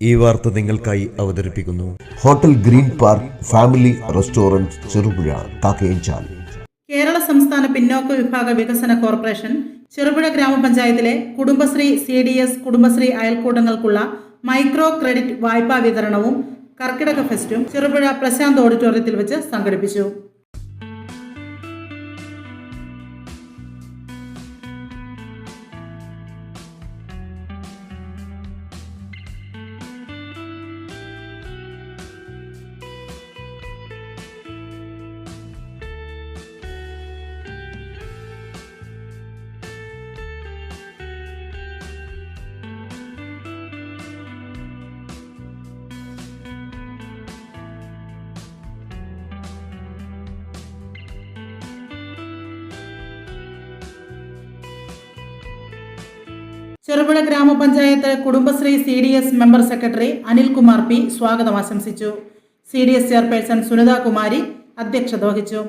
ഈ വാർത്ത നിങ്ങൾക്കായി അവതരിപ്പിക്കുന്നു hotel green park family restaurant Cherupuzha Kakkayanchal. Kerala സംസ്ഥാന പിന്നോക്ക വിഭാഗ വികസന കോർപ്പറേഷൻ ചെറുപുഴ ഗ്രാമപഞ്ചായത്തിലെ കുടുംബശ്രീ CDS കുടുംബശ്രീ അയൽക്കൂട്ടങ്ങൾക്കുള്ള മൈക്രോ ക്രെഡിറ്റ് വായ്പാ വിതരണവും കർക്കിടക ഫെസ്റ്റും ചെറുപുഴ പ്രശാന്ത് ഓഡിറ്റോറിയത്തിൽ വെച്ച് സംഘടിപ്പിച്ചു. ചെറുപുഴ ഗ്രാമപഞ്ചായത്ത് Kudumbashree CDS member secretary Anilkumar P സ്വാഗതം ആശംസിച്ചു. CDS ചെയർപേഴ്സൺ സുനിത കുമാരി അധ്യക്ഷത വഹിച്ചു.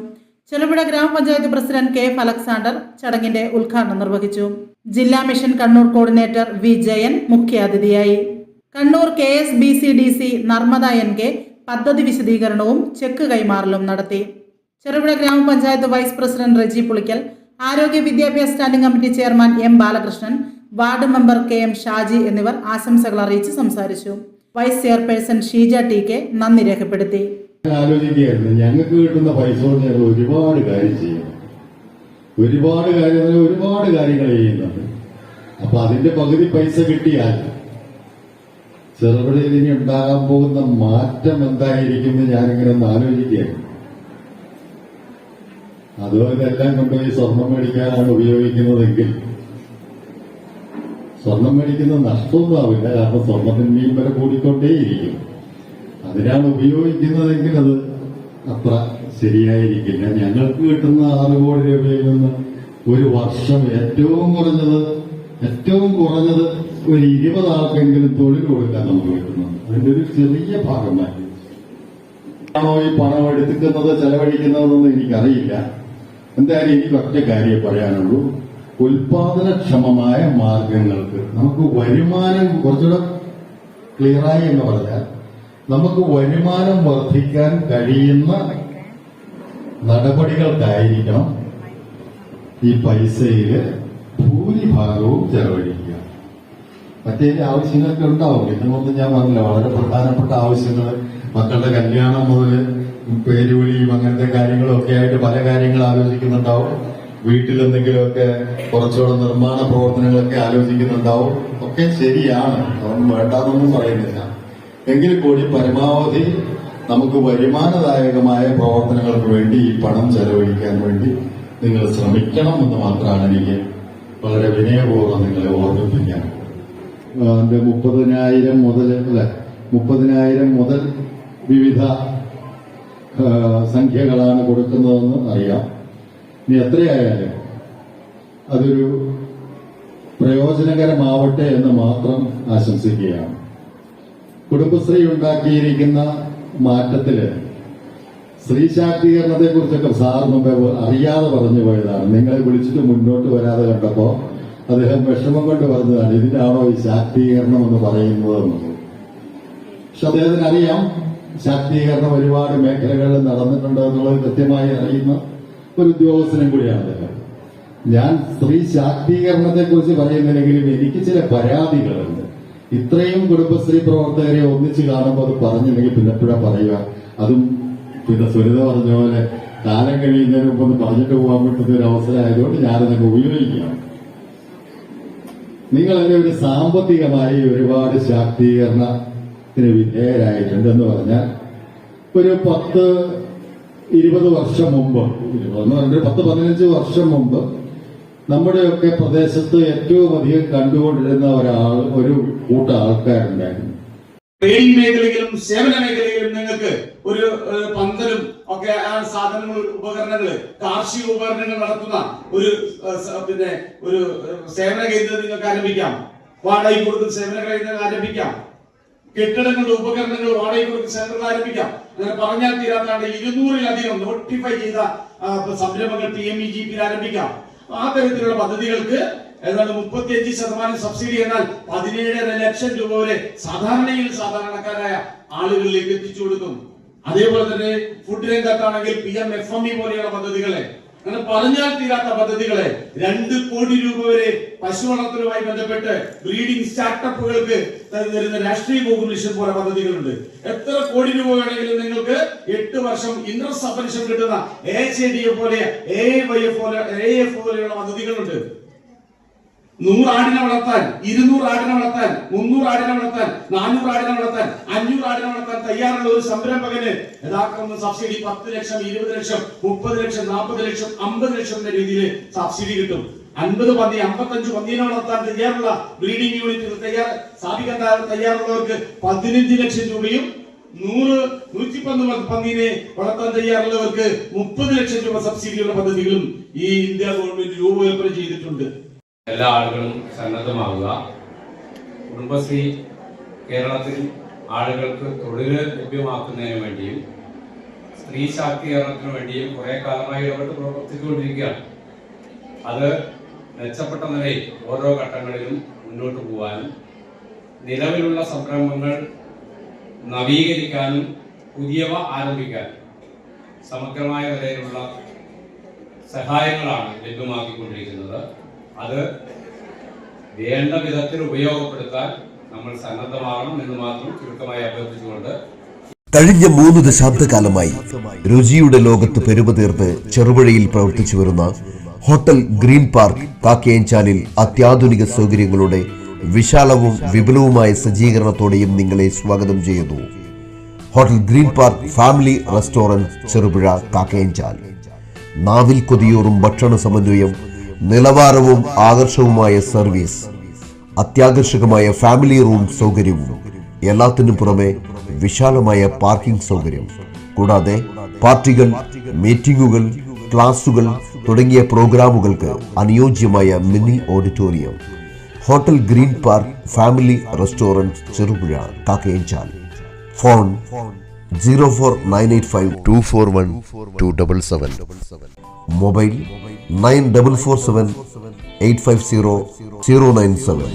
ചെറുപുഴ ഗ്രാമപഞ്ചായത്ത് പ്രസിഡന്റ് K അലക്സാണ്ടർ ചടങ്ങിന്റെ ഉദ്ഘാടനം നിർവഹിച്ചു. ജില്ലാ mission Kannur coordinator V Jayan മുഖ്യാതിഥിയായി. കണ്ണൂർ KSBCDC നർമ്മദ NK പദ്ധതി വിശദീകരണവും ചെക്ക് കൈമാറലും നടത്തി. ചെറുപുഴ ഗ്രാമപഞ്ചായത്ത് വൈസ് പ്രസിഡന്റ് റെജി പുളിക്കൽ, ആരോഗ്യ വിദ്യാഭ്യാസ standing committee chairman M Balakrishnan, ward member KM Shaji എന്നിവർ ആശംസകൾ അറിയിച്ച് സംസാരിച്ചു. വൈസ് ചെയർപേഴ്സൺ ഷീജ TK നന്ദി രേഖപ്പെടുത്തി. ആലോചിക്കുകയായിരുന്നു, ഞങ്ങൾക്ക് കിട്ടുന്ന പൈസ കൊണ്ട് ഞങ്ങൾ ഒരുപാട് കാര്യം ചെയ്യും, ഒരുപാട് കാര്യങ്ങൾ ചെയ്യുന്നുണ്ട്. അപ്പൊ അതിന്റെ പകുതി പൈസ കിട്ടിയാൽ ചെറുപുഴയിൽ ഇനി ഉണ്ടാകാൻ പോകുന്ന മാറ്റം എന്തായിരിക്കും ഞാനിങ്ങനെ ഒന്ന് ആലോചിക്കുകയായിരുന്നു. അതോ ഇതെല്ലാം കൊണ്ടുപോയി സ്വർണം മേടിക്കാനാണ് ഉപയോഗിക്കുന്നതെങ്കിൽ സ്വർണം മേടിക്കുന്ന നഷ്ടമൊന്നും ആവില്ല, കാരണം സ്വർണത്തിന്റെയും വില കൂടിക്കൊണ്ടേയിരിക്കും. അതിനാണ് ഉപയോഗിക്കുന്നതെങ്കിൽ അത് അത്ര ശരിയായിരിക്കില്ല. ഞങ്ങൾക്ക് കിട്ടുന്ന 6 കോടി രൂപയിൽ നിന്ന് ഒരു വർഷം ഏറ്റവും കുറഞ്ഞത് ഒരു 20 ആൾക്കെങ്കിലും തൊഴിൽ കൊടുക്കാൻ നമുക്ക് കിട്ടുന്നുണ്ട്. അതിന്റെ ഒരു ചെറിയ ഭാഗമായി ആണോ ഈ പണം എടുക്കുന്നത് ചെലവഴിക്കുന്നതെന്നൊന്നും എനിക്കറിയില്ല. എന്തായാലും എനിക്ക് ഒറ്റ കാര്യം പറയാനുള്ളൂ, ഉൽപാദനക്ഷമമായ മാർഗങ്ങൾക്ക് നമുക്ക് വരുമാനം കുറച്ചുകൂടെ ക്ലിയറായി എന്ന് പറഞ്ഞാൽ നമുക്ക് വരുമാനം വർദ്ധിക്കാൻ കഴിയുന്ന നടപടികൾക്കായിരിക്കണം ഈ പൈസയില് ഭൂരിഭാഗവും ചെലവഴിക്കുക. മറ്റേ ആവശ്യങ്ങളൊക്കെ ഉണ്ടാവും. ഇതൊന്നും ഞാൻ പറഞ്ഞില്ല, വളരെ പ്രധാനപ്പെട്ട ആവശ്യങ്ങൾ, മക്കളുടെ കല്യാണം മുതൽ പേരുവിളിയും അങ്ങനത്തെ കാര്യങ്ങളൊക്കെ ആയിട്ട് പല കാര്യങ്ങൾ ആലോചിക്കുന്നുണ്ടാവും. വീട്ടിലെന്തെങ്കിലുമൊക്കെ കുറച്ചുകൂടെ നിർമ്മാണ പ്രവർത്തനങ്ങളൊക്കെ ആലോചിക്കുന്നുണ്ടാവും. ഒക്കെ ശരിയാണ്, അതൊന്നും വേണ്ടാന്നൊന്നും പറയുന്നില്ല. എങ്കിൽ കൂടി പരമാവധി നമുക്ക് വരുമാനദായകമായ പ്രവർത്തനങ്ങൾക്ക് വേണ്ടി ഈ പണം ചെലവഴിക്കാൻ വേണ്ടി നിങ്ങൾ ശ്രമിക്കണം എന്ന് മാത്രമാണ് എനിക്ക് വളരെ വിനയപൂർവ്വം നിങ്ങളെ ഓർമ്മിപ്പിക്കാൻ. 30,000 മുതൽ വിവിധ സംഖ്യകളാണ് കൊടുക്കുന്നതെന്ന് അറിയാം. ഇനി എത്രയായാലും അതൊരു പ്രയോജനകരമാവട്ടെ എന്ന് മാത്രം ആശംസിക്കുകയാണ്. കുടുംബശ്രീ ഉണ്ടാക്കിയിരിക്കുന്ന മാറ്റത്തില് സ്ത്രീ ശാക്തീകരണത്തെക്കുറിച്ചൊക്കെ സാർ മുമ്പേ അറിയാതെ പറഞ്ഞു പോയതാണ്. നിങ്ങളെ വിളിച്ചിട്ട് മുന്നോട്ട് വരാതെ കണ്ടപ്പോ അദ്ദേഹം വിഷമം കൊണ്ട് പറഞ്ഞതാണ്, ഇതിനാണോ ഈ ശാക്തീകരണം എന്ന് പറയുന്നത്. പക്ഷെ അദ്ദേഹത്തിന് അറിയാം ശാക്തീകരണം ഒരുപാട് മേഖലകളിൽ നടന്നിട്ടുണ്ട് എന്നുള്ളത് കൃത്യമായി അറിയുന്ന ഒരു ഉദ്യോഗസ്ഥനും കൂടിയാണ് അദ്ദേഹം. ഞാൻ സ്ത്രീ ശാക്തീകരണത്തെക്കുറിച്ച് പറയുന്നില്ലെങ്കിലും എനിക്ക് ചില പരാതികളുണ്ട്. ഇത്രയും കുടുംബശ്രീ പ്രവർത്തകരെ ഒന്നിച്ച് കാണുമ്പോൾ അത് പറഞ്ഞില്ലെങ്കിൽ പിന്നെ എപ്പോഴാ പറയുക. അതും പിന്നെ സുനിത പറഞ്ഞ പോലെ കാലം കഴിയുന്നതിന് മുമ്പ് ഒന്ന് പറഞ്ഞിട്ട് പോകാൻ പറ്റുന്ന ഒരു അവസരമായതുകൊണ്ട് ഞാനതൊക്കെ ഉപയോഗിക്കുകയാണ്. നിങ്ങളെന്നെ ഒരു സാമ്പത്തികമായി ഒരുപാട് ശാക്തീകരണത്തിന് വിധേയരായിട്ടുണ്ടെന്ന് പറഞ്ഞാൽ ഒരു 10-20 വർഷം മുമ്പ്, 10-15 വർഷം മുമ്പ് നമ്മുടെയൊക്കെ പ്രദേശത്ത് ഏറ്റവും അധികം കണ്ടുകൊണ്ടിരുന്ന ഒരു കൂട്ടം ആൾക്കാരുണ്ടായിരുന്നു. ട്രേഡിംഗ് മേഖലയിലും സേവന മേഖലയിലും നിങ്ങൾക്ക് ഒരു പന്തലും ഒക്കെ സാധനങ്ങൾ, ഉപകരണങ്ങൾ, കാർഷിക ഉപകരണങ്ങൾ നടത്തുന്ന ഒരു സേവന കേന്ദ്രം നിങ്ങൾക്ക് ആരംഭിക്കാം. വാടകയ്ക്ക് കൊടുക്കുന്ന സേവന കേന്ദ്രങ്ങൾ ആരംഭിക്കാം. കെട്ടിടങ്ങളുടെ ഉപകരണങ്ങൾ വാടകയ്ക്ക് കൊടുക്കുന്ന സേവനങ്ങൾ ആരംഭിക്കാം. അങ്ങനെ പറഞ്ഞാൽ തീരാത്താണ്ട് 200-ലധികം നോട്ടിഫൈ ചെയ്ത സംരംഭങ്ങൾ TMEGP ആരംഭിക്കാം. ആ തരത്തിലുള്ള പദ്ധതികൾക്ക് ഏതാണ്ട് 35% സബ്സിഡി എന്നാൽ 17.5 ലക്ഷം രൂപ വരെ സാധാരണക്കാരായ ആളുകളിലേക്ക് എത്തിച്ചു കൊടുക്കും. അതേപോലെ തന്നെ ഫുഡ് രംഗത്താണെങ്കിൽ PMFME പോലെയുള്ള പദ്ധതികളെ, അങ്ങനെ പറഞ്ഞാൽ തീരാത്ത പദ്ധതികളെ, 2 കോടി രൂപ വരെ പശു വളർത്തലുമായി ബന്ധപ്പെട്ട് ബ്രീഡിംഗ് സ്റ്റാർട്ടപ്പുകൾക്ക് തരുന്ന രാഷ്ട്രീയ ഗോകുൽ മിഷൻ പോലെ പദ്ധതികളുണ്ട്. എത്ര കോടി രൂപ വേണമെങ്കിലും നിങ്ങൾക്ക് 8 വർഷം ഇൻട്രസ്റ്റ് സബ്വെൻഷൻ കിട്ടുന്ന AHADF പോലെ AAF പോലെയുള്ള പദ്ധതികളുണ്ട്. 100 ആടിനെ വളർത്താൻ, 200 ആടിനെ വളർത്താൻ, 300 ആടിനെ വളർത്താൻ, 400 ആടിനെ വളർത്താൻ, 500 ആടിനെ വളർത്താൻ തയ്യാറുള്ള ഒരു സംരംഭകന് യഥാക്രമം സബ്സിഡി 10 ലക്ഷം, 20 ലക്ഷം, 30 ലക്ഷം, 40 ലക്ഷം, 50 ലക്ഷം എന്ന രീതിയിൽ സബ്സിഡി കിട്ടും. 50 പന്നി, 55 പന്നീനെ വളർത്താൻ തയ്യാറുള്ള ബ്രീഡിംഗ് യൂണിറ്റ് സ്ഥാപിക്കാൻ തയ്യാറുള്ളവർക്ക് 15 ലക്ഷം രൂപയും, 100-110 പന്നീനെ വളർത്താൻ തയ്യാറുള്ളവർക്ക് 30 ലക്ഷം രൂപ സബ്സിഡിയുള്ള പദ്ധതികളും ഈ ഇന്ത്യ ഗവൺമെന്റ് രൂപകൽപ്പന ചെയ്തിട്ടുണ്ട്. എല്ലാ ആളുകളും സന്നദ്ധമാവുക. കുടുംബശ്രീ കേരളത്തിൽ ആളുകൾക്ക് തൊഴിൽ ലഭ്യമാക്കുന്നതിന് വേണ്ടിയും സ്ത്രീ ശാക്തീകരണത്തിന് വേണ്ടിയും കുറെ കാലമായി ഇടപെട്ട് പ്രവർത്തിച്ചുകൊണ്ടിരിക്കുകയാണ്. അത് മെച്ചപ്പെട്ട നിലയിൽ ഓരോ ഘട്ടങ്ങളിലും മുന്നോട്ട് പോകാനും നിലവിലുള്ള സംരംഭങ്ങൾ നവീകരിക്കാനും പുതിയവ ആരംഭിക്കാനും സമഗ്രമായ നിലയിലുള്ള സഹായങ്ങളാണ് ലഭ്യമാക്കിക്കൊണ്ടിരിക്കുന്നത്. അത് വേണ്ട വിധത്തിൽ ഉപയോഗപ്പെടുത്താൻ നമ്മൾ സന്നദ്ധമാകണം എന്ന് മാത്രം ചുരുക്കമായി അഭ്യർത്ഥിച്ചുകൊണ്ട് കഴിഞ്ഞ 3 ദശാബ്ദകാലമായി രുചിയുടെ ലോകത്ത് പെരുമതീർത്ത് ചെറുപുഴയിൽ പ്രവർത്തിച്ചു വരുന്ന ഹോട്ടൽ ഗ്രീൻ പാർക്ക് കാക്കയഞ്ചാലിൽ അത്യാധുനിക സൗകര്യങ്ങളുടെ വിശാലവും വിപുലവുമായ സജ്ജീകരണത്തോടെയും നിങ്ങളെ സ്വാഗതം ചെയ്യുന്നു. Hotel green park family restaurant, Cherupuzha, Kakkayanchal. നാവിൽ കൊതിയൂറും ഭക്ഷണ സമന്വയം, നിലവാരവും ആകർഷകവുമായ സർവീസ്, അത്യാകർഷകമായ ഫാമിലി റൂം സൗകര്യവും, എല്ലാത്തിനും പുറമെ വിശാലമായ പാർക്കിംഗ് സൗകര്യം, കൂടാതെ പാർട്ടികൾ, മീറ്റിംഗുകൾ, ക്ലാസുകൾ തുടങ്ങിയ പ്രോഗ്രാമുകൾക്ക് അനുയോജ്യമായ mini auditorium. Hotel green park family restaurant, Cherupuzha, Kakkayanchal. Phone 04985241277. Mobile 9447 850 097.